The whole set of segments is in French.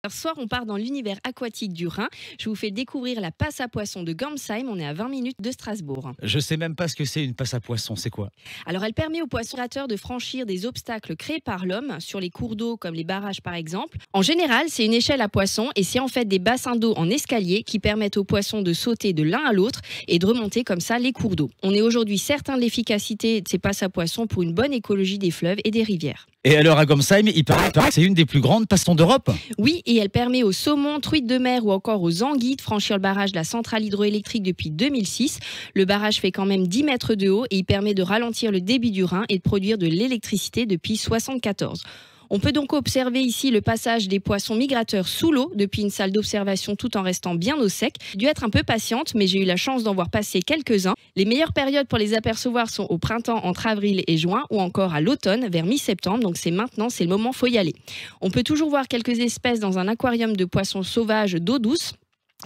Ce soir, on part dans l'univers aquatique du Rhin. Je vous fais découvrir la passe à poissons de Gamsheim. On est à 20 minutes de Strasbourg. Je sais même pas ce que c'est une passe à poisson, c'est quoi? Alors, elle permet aux poissons de franchir des obstacles créés par l'homme sur les cours d'eau, comme les barrages par exemple. En général, c'est une échelle à poissons et c'est en fait des bassins d'eau en escalier qui permettent aux poissons de sauter de l'un à l'autre et de remonter comme ça les cours d'eau. On est aujourd'hui certain de l'efficacité de ces passes à poissons pour une bonne écologie des fleuves et des rivières. Et alors à Gamsheim, il paraît que c'est une des plus grandes passons d'Europe. Oui, et elle permet aux saumons, truites de mer ou encore aux anguilles de franchir le barrage de la centrale hydroélectrique depuis 2006. Le barrage fait quand même 10 mètres de haut et il permet de ralentir le débit du Rhin et de produire de l'électricité depuis 1974. On peut donc observer ici le passage des poissons migrateurs sous l'eau depuis une salle d'observation tout en restant bien au sec. J'ai dû être un peu patiente, mais j'ai eu la chance d'en voir passer quelques-uns. Les meilleures périodes pour les apercevoir sont au printemps entre avril et juin ou encore à l'automne vers mi-septembre. Donc c'est maintenant, c'est le moment, faut y aller. On peut toujours voir quelques espèces dans un aquarium de poissons sauvages d'eau douce.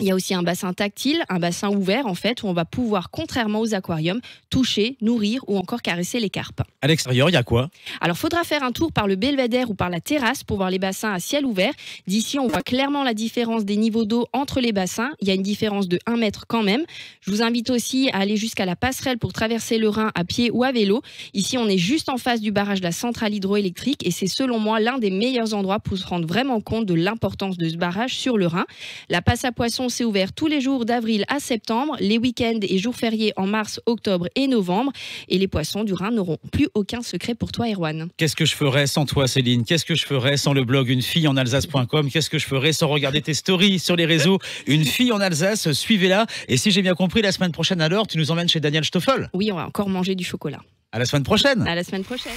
Il y a aussi un bassin tactile, un bassin ouvert en fait, où on va pouvoir, contrairement aux aquariums, toucher, nourrir ou encore caresser les carpes. À l'extérieur, il y a quoi? Alors, faudra faire un tour par le belvédère ou par la terrasse pour voir les bassins à ciel ouvert. D'ici, on voit clairement la différence des niveaux d'eau entre les bassins. Il y a une différence de 1 mètre quand même. Je vous invite aussi à aller jusqu'à la passerelle pour traverser le Rhin à pied ou à vélo. Ici, on est juste en face du barrage de la centrale hydroélectrique et c'est selon moi l'un des meilleurs endroits pour se rendre vraiment compte de l'importance de ce barrage sur le Rhin. La passe à poissons, c'est ouvert tous les jours d'avril à septembre, les week-ends et jours fériés en mars, octobre et novembre. Et les poissons du Rhin n'auront plus aucun secret pour toi, Erwan. Qu'est-ce que je ferais sans toi, Céline? Qu'est-ce que je ferais sans le blog unefilleenalsace.com? Qu'est-ce que je ferais sans regarder tes stories sur les réseaux? Une fille en Alsace, suivez-la. Et si j'ai bien compris, la semaine prochaine alors, tu nous emmènes chez Daniel Stoffel. Oui, on va encore manger du chocolat. À la semaine prochaine. À la semaine prochaine.